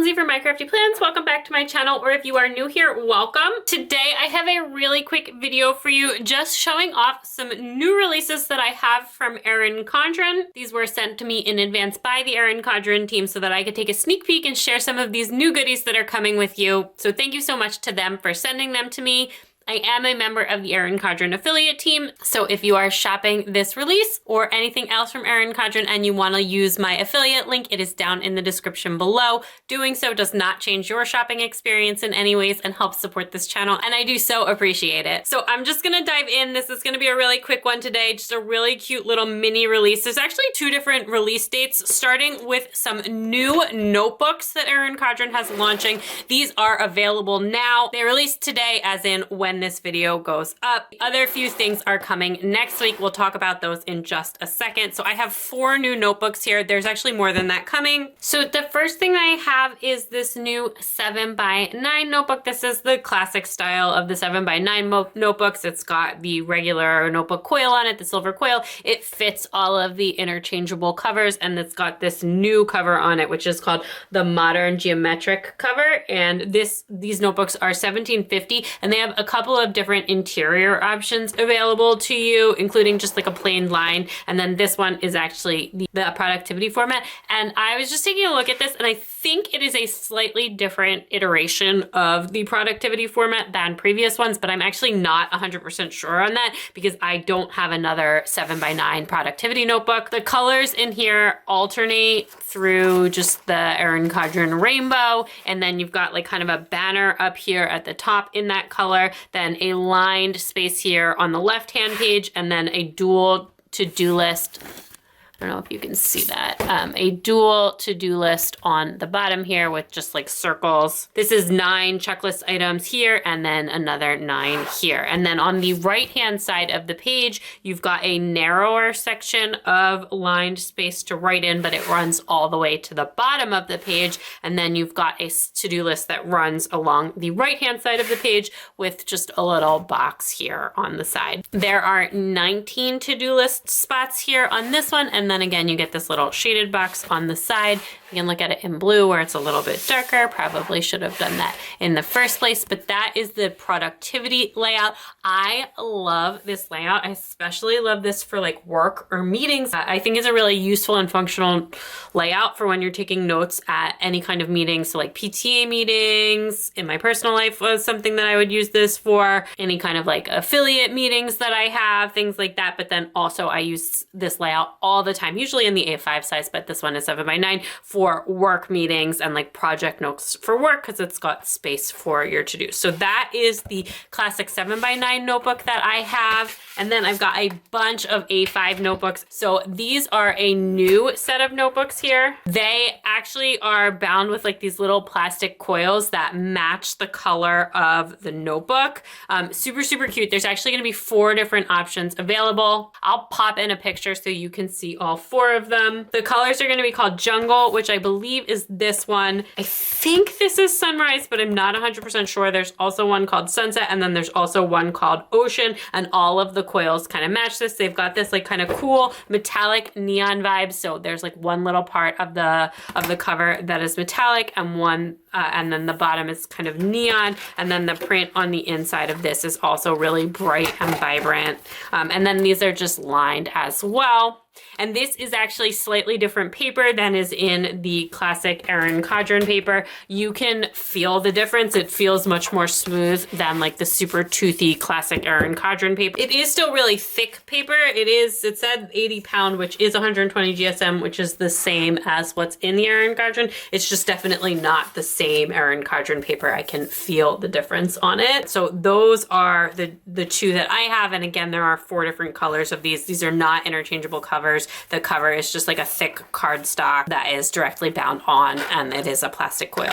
Lindsay from My Crafty Plans. Welcome back to my channel, or if you are new here, welcome. Today I have a really quick video for you just showing off some new releases that I have from Erin Condren. These were sent to me in advance by the Erin Condren team so that I could take a sneak peek and share some of these new goodies that are coming with you. So thank you so much to them for sending them to me. I am a member of the Erin Condren affiliate team, so if you are shopping this release or anything else from Erin Condren and you want to use my affiliate link, it is down in the description below. Doing so does not change your shopping experience in any ways and helps support this channel, and I do so appreciate it. So I'm just gonna dive in. This is gonna be a really quick one today, just a really cute little mini release. There's actually two different release dates, starting with some new notebooks that Erin Condren has launching. These are available now. They released today, as in when this video goes up. Other few things are coming next week. We'll talk about those in just a second. So I have 4 new notebooks here. There's actually more than that coming. So the first thing I have is this new 7x9 notebook. This is the classic style of the 7x9 notebooks. It's got the regular notebook coil on it, the silver coil. It fits all of the interchangeable covers, and it's got this new cover on it, which is called the Modern Geometric cover. And these notebooks are $17.50, and they have a couple of different interior options available to you, including just like a plain line. And then this one is actually the productivity format. And I was just taking a look at this, and I think it is a slightly different iteration of the productivity format than previous ones, but I'm actually not 100% sure on that because I don't have another 7x9 productivity notebook. The colors in here alternate through just the Erin Condren rainbow, and then you've got like kind of a banner up here at the top in that color, then a lined space here on the left-hand page, and then a dual to-do list. I don't know if you can see that. A dual to-do list on the bottom here with just like circles. This is 9 checklist items here and then another 9 here. And then on the right-hand side of the page, you've got a narrower section of lined space to write in, but it runs all the way to the bottom of the page. And then you've got a to-do list that runs along the right-hand side of the page with just a little box here on the side. There are 19 to-do list spots here on this one, and then again, you get this little shaded box on the side. You can look at it in blue where it's a little bit darker. Probably should have done that in the first place, but that is the productivity layout. I love this layout. I especially love this for like work or meetings. I think it's a really useful and functional layout for when you're taking notes at any kind of meeting. So like PTA meetings, in my personal life was something that I would use this for, any kind of like affiliate meetings that I have, things like that. But then also I use this layout all the time, usually in the A5 size, but this one is 7x9 for work meetings and like project notes for work because it's got space for your to-do. So that is the classic 7x9 notebook that I have. And then I've got a bunch of A5 notebooks. So these are a new set of notebooks here. They actually are bound with like these little plastic coils that match the color of the notebook. Super, super cute. There's actually going to be 4 different options available. I'll pop in a picture so you can see all 4 of them. The colors are going to be called Jungle, which I believe is this one. I think this is Sunrise, but I'm not 100% sure. There's also one called Sunset, and then there's also one called Ocean, and all of the coils kind of match this. They've got this like kind of cool metallic neon vibe. So there's like one little part of the cover that is metallic, and one and then the bottom is kind of neon, and then the print on the inside of this is also really bright and vibrant. And then these are just lined as well. And this is actually slightly different paper than is in the classic Erin Condren paper. You can feel the difference. It feels much more smooth than like the super toothy classic Erin Condren paper. It is still really thick paper. It said 80 pound, which is 120 GSM, which is the same as what's in the Erin Condren. It's just definitely not the same Erin Condren paper. I can feel the difference on it. So those are the 2 that I have. And again, there are 4 different colors of these. These are not interchangeable covers. The cover is just like a thick cardstock that is directly bound on, and it is a plastic coil.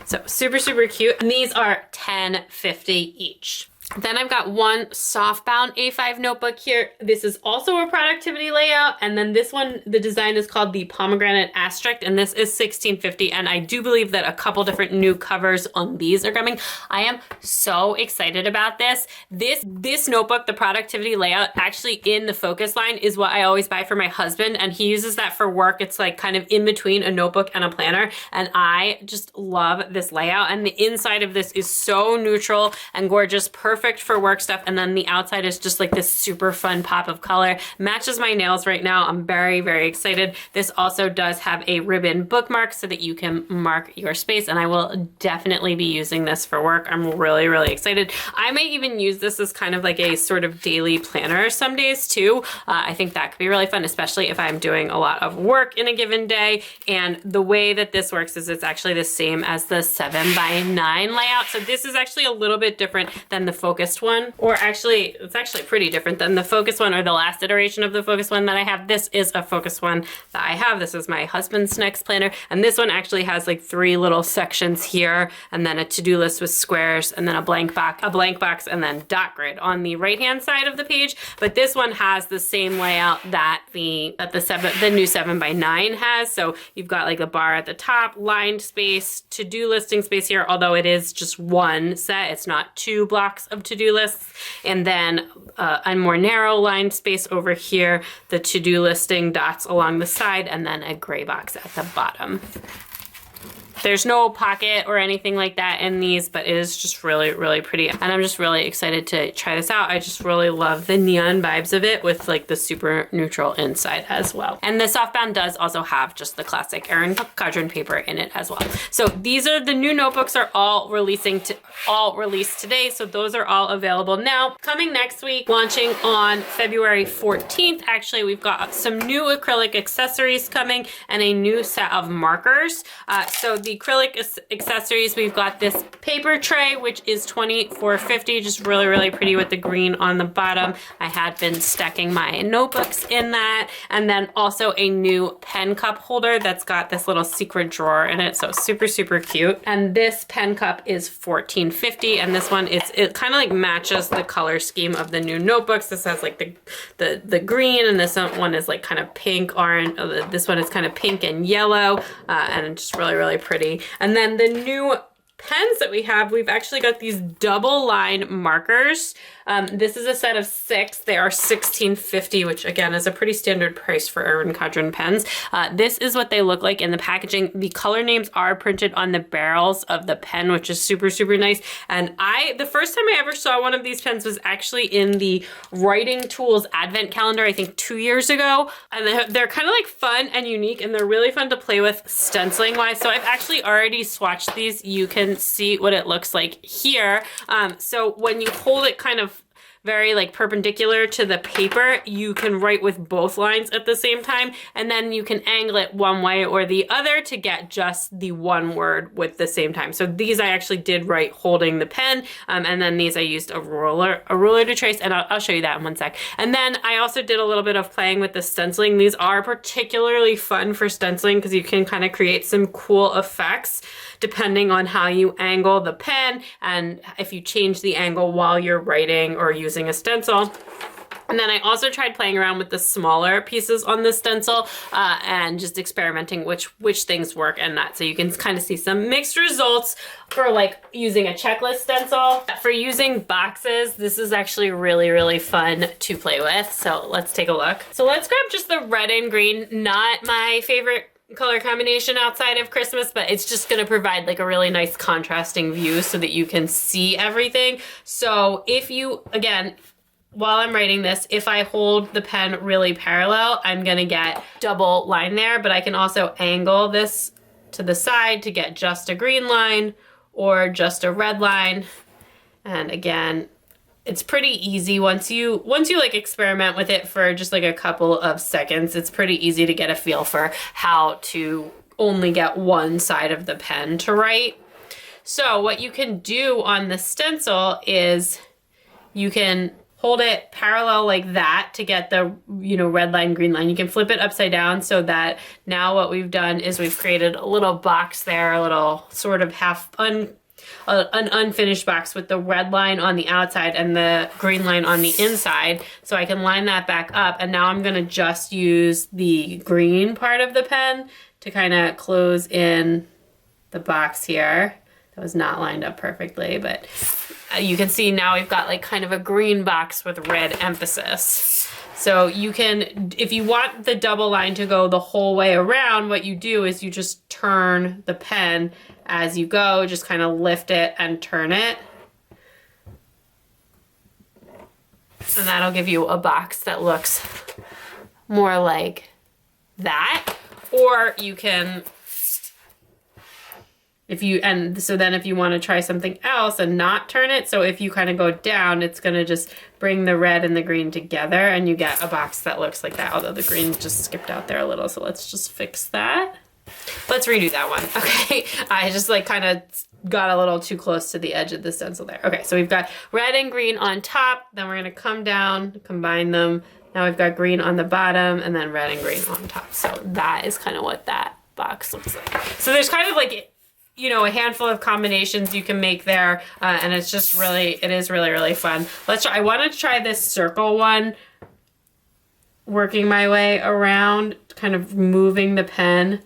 So super, super cute. And these are $10.50 each. Then I've got one softbound A5 notebook here. This is also a productivity layout. And then this one, the design is called the Pomegranate Asterisk, and this is $16.50. And I do believe that a couple different new covers on these are coming. I am so excited about this. This notebook, the productivity layout, actually in the focus line is what I always buy for my husband. And he uses that for work. It's like kind of in between a notebook and a planner. And I just love this layout. And the inside of this is so neutral and gorgeous, perfect for work stuff. And then the outside is just like this super fun pop of color. Matches my nails right now. I'm very, very excited. This also does have a ribbon bookmark so that you can mark your space. And I will definitely be using this for work. I'm really, really excited. I may even use this as kind of like a sort of daily planner some days too. I think that could be really fun, especially if I'm doing a lot of work in a given day. And the way that this works is it's actually the same as the 7x9 layout. So this is actually a little bit different than the focused one, or actually it's actually pretty different than the focus one or the last iteration of the focus one that I have. This is a focus one that I have. This is my husband's next planner, and this one actually has like 3 little sections here, and then a to-do list with squares, and then a blank box, and then dot grid on the right hand side of the page. But this one has the same layout that the new 7x9 has. So you've got like a bar at the top, lined space, to-do listing space here, although it is just one set. It's not 2 blocks of to-do lists, and then a more narrow lined space over here, the to-do listing dots along the side, and then a gray box at the bottom. There's no pocket or anything like that in these, but it is just really, really pretty. And I'm just really excited to try this out. I just really love the neon vibes of it with like the super neutral inside as well. And the softbound does also have just the classic Erin Condren paper in it as well. So these are the new notebooks are all released today. So those are all available now. Coming next week, launching on February 14th, actually, we've got some new acrylic accessories coming and a new set of markers. So the acrylic accessories, we've got this paper tray, which is $24.50, just really, really pretty with the green on the bottom. I had been stacking my notebooks in that. And then also a new pen cup holder that's got this little secret drawer in it. So super, super cute. And this pen cup is $14.50. And this one it kind of like matches the color scheme of the new notebooks. This has like the green, and this one is like kind of pink, orange. This one is kind of pink and yellow, and just really, really pretty. And then the new pens that we have, we've actually got these double line markers. This is a set of 6. They are $16.50, which again is a pretty standard price for Erin Condren pens. This is what they look like in the packaging. The color names are printed on the barrels of the pen, which is super, super nice. And the first time I ever saw one of these pens was actually in the Writing Tools Advent Calendar, I think 2 years ago. And they're kind of like fun and unique, and they're really fun to play with stenciling wise. So I've actually already swatched these. You can see what it looks like here. So when you hold it kind of very like perpendicular to the paper, you can write with both lines at the same time, and then you can angle it one way or the other to get just the one word with the same time. So these I actually did write holding the pen, and then these I used a ruler to trace, and I'll show you that in one sec. And then I also did a little bit of playing with the stenciling. These are particularly fun for stenciling because you can kind of create some cool effects depending on how you angle the pen and if you change the angle while you're writing or using a stencil. And then I also tried playing around with the smaller pieces on the stencil and just experimenting which things work and not. So you can kind of see some mixed results for like using a checklist stencil. For using boxes, this is actually really, really fun to play with. So let's take a look. So let's grab just the red and green, not my favorite color combination outside of Christmas, but it's just going to provide like a really nice contrasting view so that you can see everything. So if you, again, while I'm writing this, if I hold the pen really parallel, I'm going to get double line there, but I can also angle this to the side to get just a green line or just a red line. And again, it's pretty easy once you like experiment with it for just like a couple of seconds. It's pretty easy to get a feel for how to only get one side of the pen to write. So what you can do on the stencil is you can hold it parallel like that to get the, red line, green line. You can flip it upside down so that now what we've done is we've created a little box there, a little sort of half an unfinished box with the red line on the outside and the green line on the inside. So I can line that back up, and now I'm gonna just use the green part of the pen to kind of close in the box here. That was not lined up perfectly, but you can see now we've got like kind of a green box with red emphasis. So you can, if you want the double line to go the whole way around, what you do is you just turn the pen as you go, just kind of lift it and turn it. And that'll give you a box that looks more like that. Or you can, if you want to try something else and not turn it, so if you kind of go down, it's going to just bring the red and the green together and you get a box that looks like that, although the green just skipped out there a little, so let's just fix that. Let's redo that one. Okay, I just like kind of got a little too close to the edge of the stencil there. Okay, so we've got red and green on top, then we're going to come down, combine them. Now we've got green on the bottom and then red and green on top. So that is kind of what that box looks like. So there's kind of like, you know, a handful of combinations you can make there, and it's just really, it is really, really fun. Let's try, I want to try this circle one, working my way around, kind of moving the pen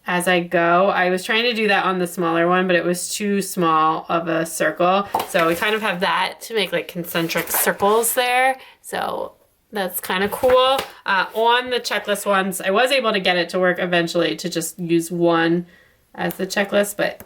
as I go. I was trying to do that on the smaller one, but it was too small of a circle. So we kind of have that to make like concentric circles there. So that's kind of cool. On the checklist ones, I was able to get it to work eventually to just use one as the checklist, but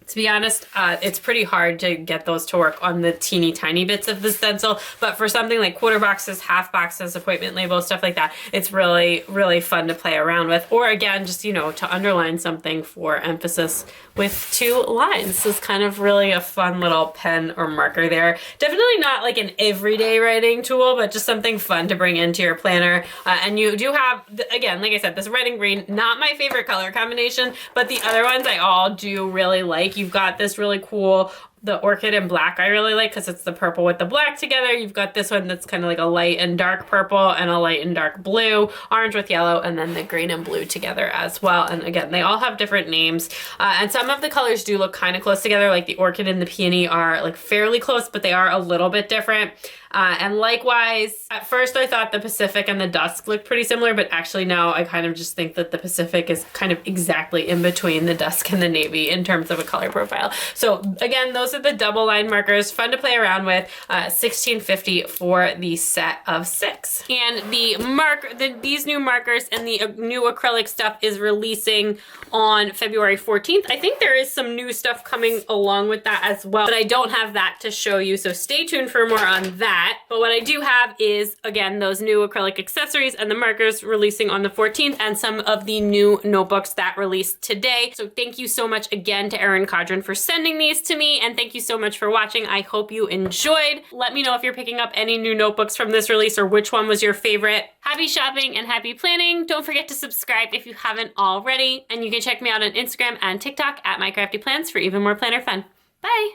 to be honest, it's pretty hard to get those to work on the teeny tiny bits of the stencil, but for something like quarter boxes, half boxes, appointment labels, stuff like that, it's really, really fun to play around with. Or again, just, you know, to underline something for emphasis with two lines. This is kind of really a fun little pen or marker there. Definitely not like an everyday writing tool, but just something fun to bring into your planner. And you do have, again, like I said, this red and green, not my favorite color combination, but the other ones I all do really like. You've got this really cool, the orchid and black I really like because it's the purple with the black together. You've got this one that's kind of like a light and dark purple and a light and dark blue, orange with yellow, and then the green and blue together as well. And again, they all have different names. And some of the colors do look kind of close together, like the orchid and the peony are like fairly close, but they are a little bit different. And likewise, at first I thought the Pacific and the Dusk looked pretty similar, but actually now I kind of just think that the Pacific is kind of exactly in between the Dusk and the Navy in terms of a color profile. So again, those are the double line markers, fun to play around with, $16.50 for the set of 6. And these new markers and the new acrylic stuff is releasing on February 14th. I think there is some new stuff coming along with that as well, but I don't have that to show you, so stay tuned for more on that. But what I do have is, again, those new acrylic accessories and the markers releasing on the 14th and some of the new notebooks that released today. So thank you so much again to Erin Condren for sending these to me, and thank you so much for watching. I hope you enjoyed. Let me know if you're picking up any new notebooks from this release or which one was your favorite. Happy shopping and happy planning. Don't forget to subscribe if you haven't already, and you can check me out on Instagram and TikTok at MyCraftyPlans for even more planner fun. Bye!